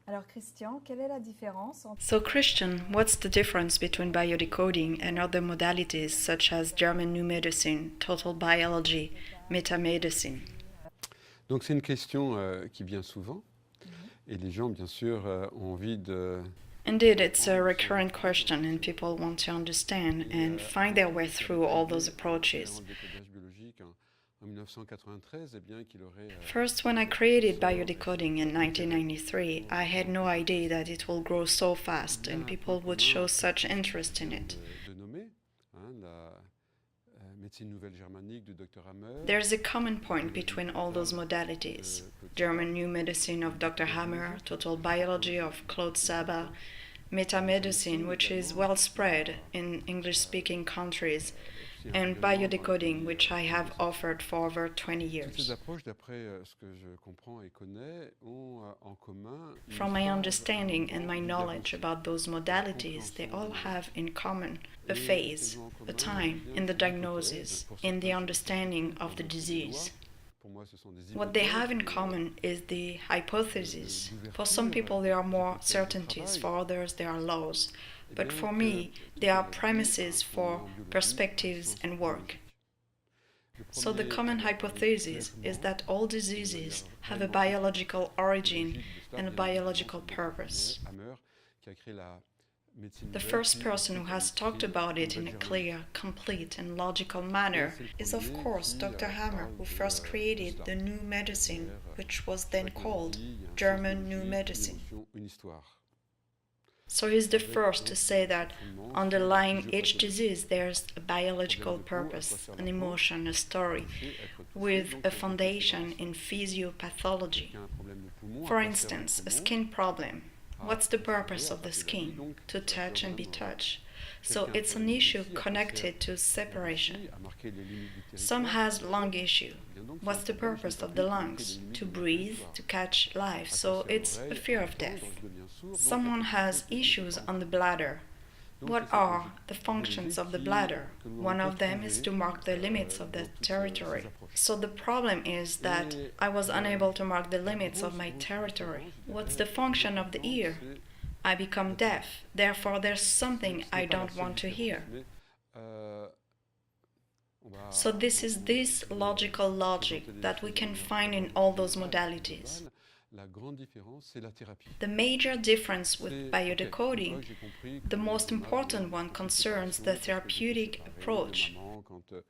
Alors Christian, quelle est la différence entre So, Christian, what's the difference between biodecoding and other modalities such as German New Medicine, total biology, metamedicine? Donc c'est une question qui vient souvent et les gens bien sûr ont envie de Indeed, it's a recurrent question, and people want to understand and find their way through all those approaches. le décodage biologique en 1993 eh bien qu'il aurait First, when I created biodecoding in 1993, I had no idea that it will grow so fast and people would show such interest in it. de nommer la médecine nouvelle germanique du Dr Hammer. There's a common point between all those modalities. German New Medicine of Dr. Hammer, Total Biology of Claude Sabbah, metamedicine, which is well spread in English-speaking countries, and biodecoding, which I have offered for over 20 Ces years. approches, d'après ce que je comprends et connais, ont en commun From my understanding and my knowledge about those modalities, they all have in common a phase, a time in the diagnosis, in the understanding of the disease. Pour moi, ce sont des What they have in common is the hypothesis. For some people, there are more certainties, for others, there are laws. But for me, there are premises for perspectives and work. So the common hypothesis is that all diseases have a biological origin and a biological purpose. Hammer qui a créé la médecine The nouvelle. first person who has talked about it in a clear, complete, and logical manner is, of course, Dr. Hammer, who first created the new medicine, which was then called German New Medicine. Une histoire. So he's the first to say that underlying each disease there's a biological purpose, an emotion, a story, with a foundation in physiopathology. Un problème de poumon, For un cancer du instance, a poumon, skin problem. What's the purpose of the skin? To touch and be touched. So it's an issue connected to separation. a marqué les limites du Some territoire. has lung issue. What's the purpose of the lungs? To breathe, to catch life. So it's a fear of death. Donc je deviens sourd, donc Someone has issues on the bladder. What are the functions of the bladder? One of them is to mark the limits of the territory. So the problem is that I was unable to mark the limits of my territory. What's the function of the ear? I become deaf. Therefore, there's something I don't want to hear. Mais, on va- So this is this logical logic that we can find in all those modalities. La grande différence, c'est la thérapie. The major difference with C'est- biodecoding, ok, j'ai compris the que most ma important maman, one concerns the therapeutic approach. maman, quand elle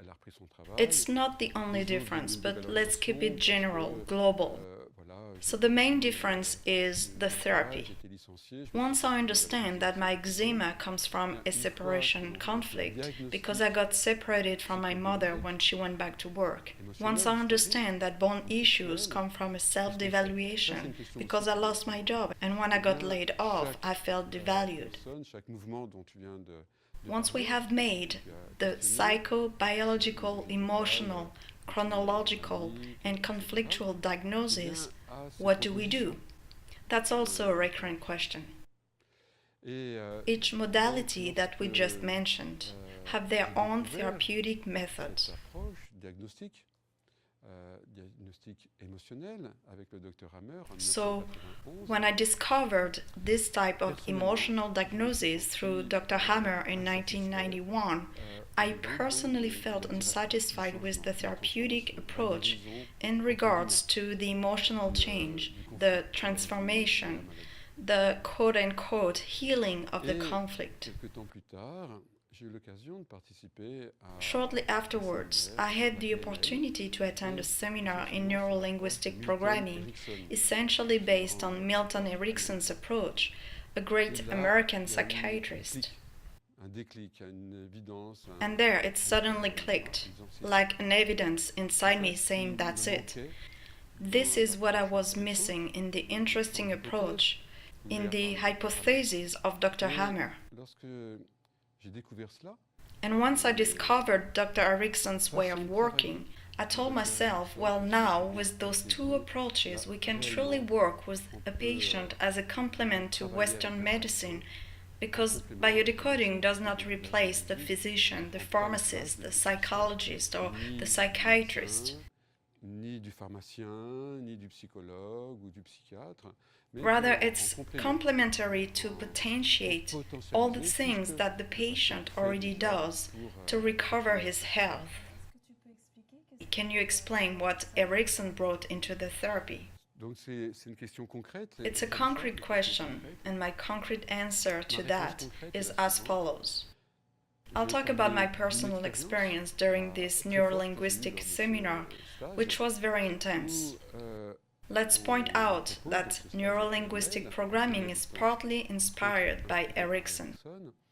a repris son travail, It's not the only difference, but let's keep it general, global. voilà, So the main difference is the j'ai therapy. été licencié. Once I understand that my eczema comes from a separation conflict because I got separated from my mother when she went back to work. Once I understand that bone issues come from a self-devaluation because I lost my job and when I got laid off, I felt devalued. Chaque mouvement dont tu viens de Once we parler, have made the psycho-biological, emotional, chronological, and conflictual diagnosis, what do we do? That's also a recurrent question. Et, Each modality that we just mentioned have their own therapeutic methods. cette approche diagnostique, diagnostic émotionnel avec le Dr Hammer en So, 1991, when I discovered this type of emotional diagnosis through Dr. Hammer in 1991, I personally felt unsatisfied with the therapeutic approach in regards to the emotional change, the transformation, the quote-unquote healing of the conflict. quelques temps plus tard, j'ai eu l'occasion de participer à Shortly afterwards, I had the opportunity to attend a seminar in Neuro-Linguistic Programming, essentially based on Milton Erickson's approach, a great American psychiatrist. un déclic, à une évidence. And there it suddenly clicked, like an evidence inside me saying that's it. This is what I was missing in the interesting approach, in the hypothesis of Dr. Hammer. Lorsque j'ai découvert cela, And once I discovered Dr. Erickson's way of working, I told myself, well, now with those two approaches, we can truly work with a patient as a complement to Western medicine, because biodecoding does not replace the physician, the pharmacist, the psychologist, or the psychiatrist. ni du pharmacien, ni du psychologue ou du psychiatre. Mais Rather, en it's complément. complementary to potentiate all the things that the patient already does to recover his health. Est-ce que tu peux expliquer qu'est-ce Can you explain what Erickson brought into the therapy? Donc c'est une question concrète. It's a concrete question, and my concrete answer to that is as follows. I'll talk about my personal experience during this neuro-linguistic seminar, which was very intense. Let's point out that neuro-linguistic programming is partly inspired by Erickson.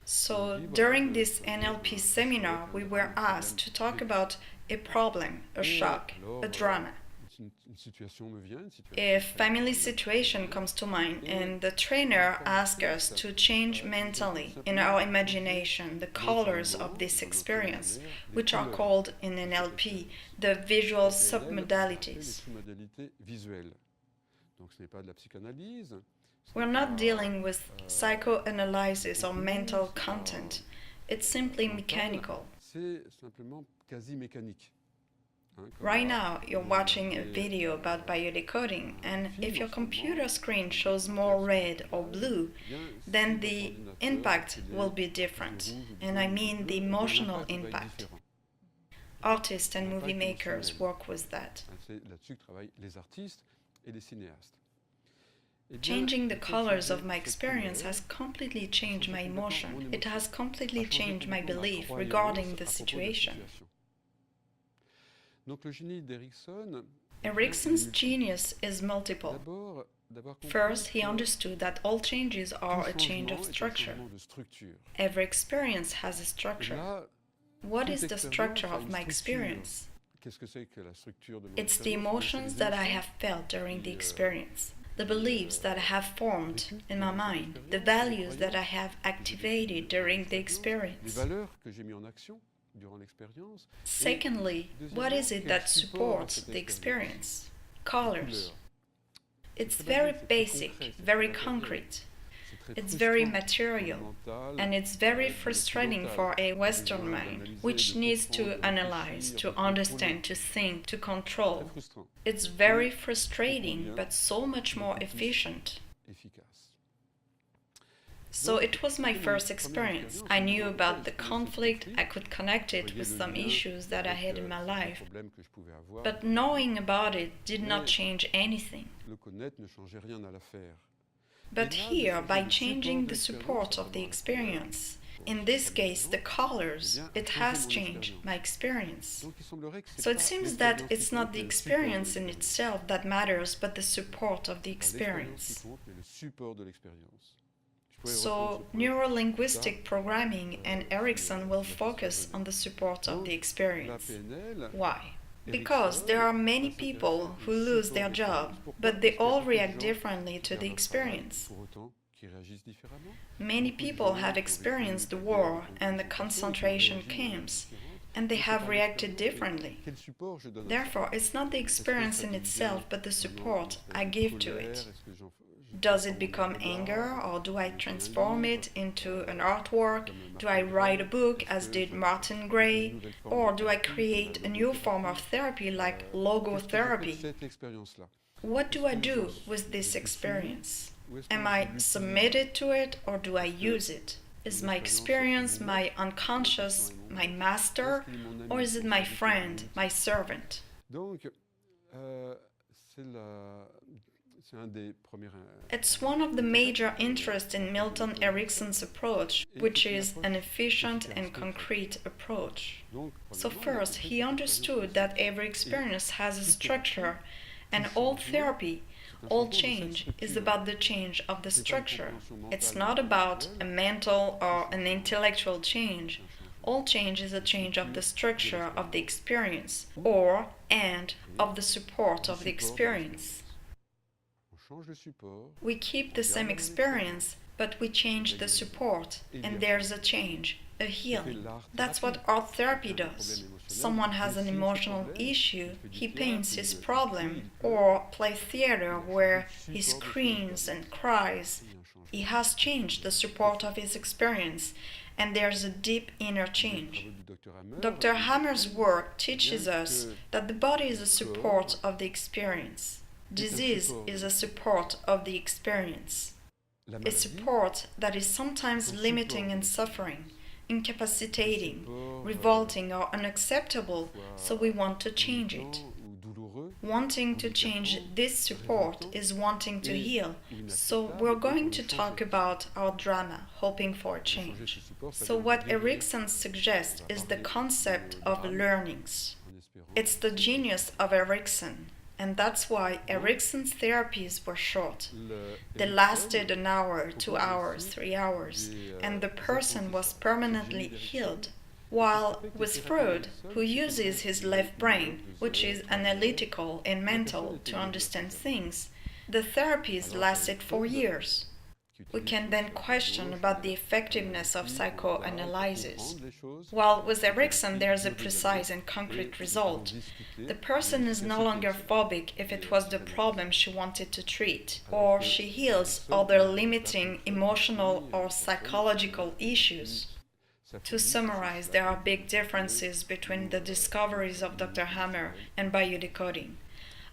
So, during this NLP seminar, we were asked to talk about a problem, a shock, a drama. Une situation me vient, une situation A family situation comes to mind, and the trainer asks us to change mentally, in our imagination, the colors of this experience, which are called in NLP the visual sub-modalities. les sous-modalités visuelles. Donc ce n'est pas de la psychanalyse. We're not dealing with psychoanalysis or mental content, it's simply mechanical. C'est simplement quasi mécanique. Right now, you're watching a video about biodecoding, and if your computer screen shows more red or blue, then the impact will be different, and I mean the emotional impact. Artists and movie makers work with that. C'est là-dessus que travaillent les artistes et les cinéastes. Changing the colors of my experience has completely changed my emotion. It has completely changed my belief regarding the situation. Donc le génie d'Erickson, Erickson's genius is multiple. d'abord First, he understood that all changes are a change of structure. Every experience has a structure. What is the structure of my experience? It's the emotions that I have felt during the experience, the beliefs that I have formed in my mind, the values that I have activated during the experience. Secondly, what is it that supports the experience? Colors. It's very basic, very concrete. It's very material, and it's very frustrating for a Western mind, which needs to analyze, to understand, to think, to control. It's very frustrating, but so much more efficient. So it was my first experience. I knew about the conflict, I could connect it with some issues that I had in my life. But knowing about it did not change anything. But here, by changing the support of the experience, in this case the colors, it has changed my experience. So it seems that it's not the experience in itself that matters, but the support of the experience. So, Neuro-Linguistic Programming and Erickson will focus on the support of the experience. Why? Because there are many people who lose their job, but they all react differently to the experience. Many people have experienced the war and the concentration camps, and they have reacted differently. Therefore, it's not the experience in itself, but the support I give to it. Does it become anger, or do I transform it into an artwork? Do I write a book, as did Martin Gray? Or do I create a new form of therapy like logotherapy? What do I do with this experience? Am I submitted to it, or do I use it? Is my experience my unconscious, my master, or is it my friend, my servant? It's one of the major interests in Milton Erickson's approach, which is an efficient and concrete approach. So first, he understood that every experience has a structure, and all therapy, all change, is about the change of the structure. It's not about a mental or an intellectual change. All change is a change of the structure of the experience, and of the support of the experience. We keep the same experience, but we change the support, and there's a change, a healing. That's what art therapy does. Someone has an emotional issue, he paints his problem, or plays theater where he screams and cries. He has changed the support of his experience, and there's a deep inner change. Dr. Hammer's work teaches us that the body is a support of the experience. Disease is a support of the experience. A support that is sometimes limiting and suffering, incapacitating, revolting or unacceptable, so we want to change it. Wanting to change this support is wanting to heal, so we're going to talk about our drama, hoping for a change. So what Erickson suggests is the concept of learnings. It's the genius of Erickson, and that's why Erickson's therapies were short. They lasted an hour, 2 hours, 3 hours, and the person was permanently healed. While with Freud, who uses his left brain, which is analytical and mental, to understand things, the therapies lasted for years. We can then question about the effectiveness of psychoanalysis. While with Erickson there's a precise and concrete result. The person is no longer phobic if it was the problem she wanted to treat, or she heals other limiting emotional or psychological issues. To summarize, there are big differences between the discoveries of Dr. Hammer and biodecoding.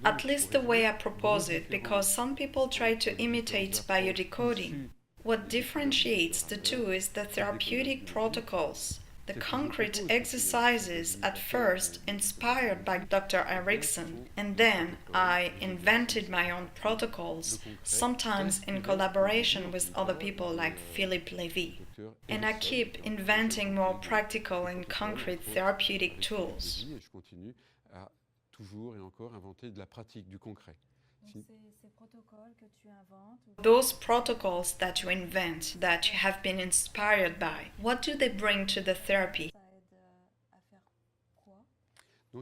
At least the way I propose it, because some people try to imitate biodecoding. What differentiates the two is the therapeutic protocols, the concrete exercises at first inspired by Dr. Erickson, and then I invented my own protocols, sometimes in collaboration with other people like Philippe Levy. And I keep inventing more practical and concrete therapeutic tools. Those protocols that you invent, that you have been inspired by, what do they bring to the therapy?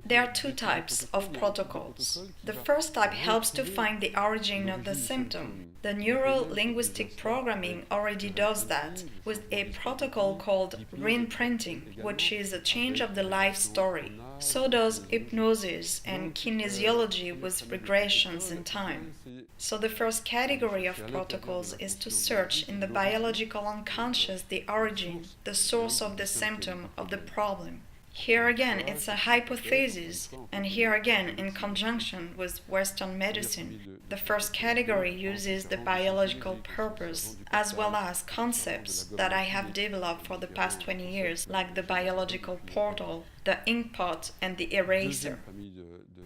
There are two types of protocols. The first type helps to find the origin of the symptom. The Neuro-Linguistic Programming already does that with a protocol called Re-imprinting, which is a change of the life story. So does hypnosis and kinesiology with regressions in time. So the first category of protocols is to search in the biological unconscious the origin, the source of the symptom, of the problem. Here again, it's a hypothesis, and here again, in conjunction with Western medicine. The first category uses the biological purpose, as well as concepts that I have developed for the past 20 years, like the biological portal, the Inkpot, and the Eraser.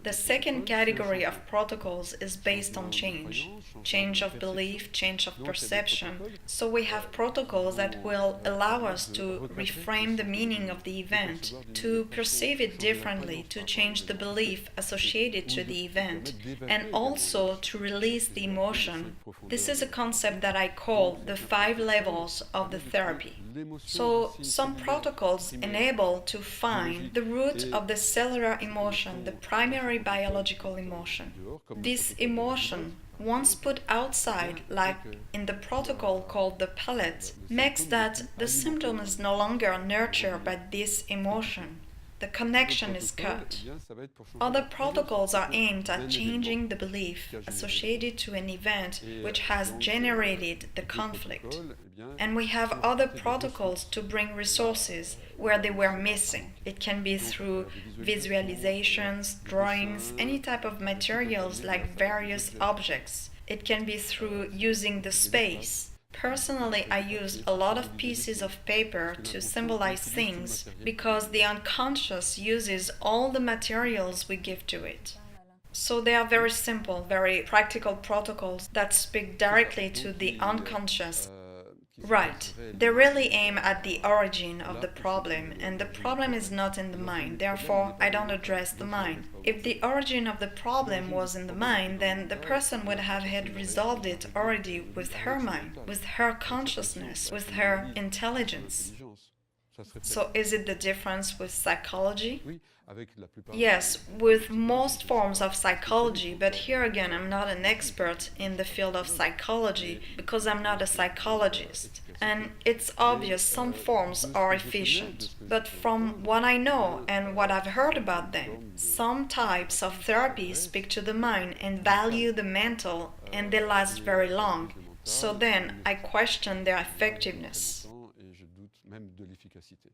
The second category of protocols is based on change. Change of belief, change of perception. So we have protocols that will allow us to reframe the meaning of the event, to perceive it differently, to change the belief associated to the event, and also to release the emotion. This is a concept that I call the 5 levels of the therapy. So some protocols enable to find the root of the cellular emotion, the primary biological emotion. This emotion, once put outside, like in the protocol called the Pellet, makes that the symptom is no longer nurtured by this emotion. The connection is cut. Other protocols are aimed at changing the belief associated to an event which has generated the conflict. And we have other protocols to bring resources where they were missing. It can be through visualizations, drawings, any type of materials like various objects. It can be through using the space. Personally, I use a lot of pieces of paper to symbolize things because the unconscious uses all the materials we give to it. So they are very simple, very practical protocols that speak directly to the unconscious. Right. They really aim at the origin of the problem, and the problem is not in the mind. Therefore, I don't address the mind. If the origin of the problem was in the mind, then the person would have had resolved it already with her mind, with her consciousness, with her intelligence. So is it the difference with psychology? Yes, with most forms of psychology, but here again I'm not an expert in the field of psychology because I'm not a psychologist. And it's obvious some forms are efficient. But from what I know and what I've heard about them, some types of therapy speak to the mind and value the mental, and they last very long. So then I question their effectiveness. efficacité.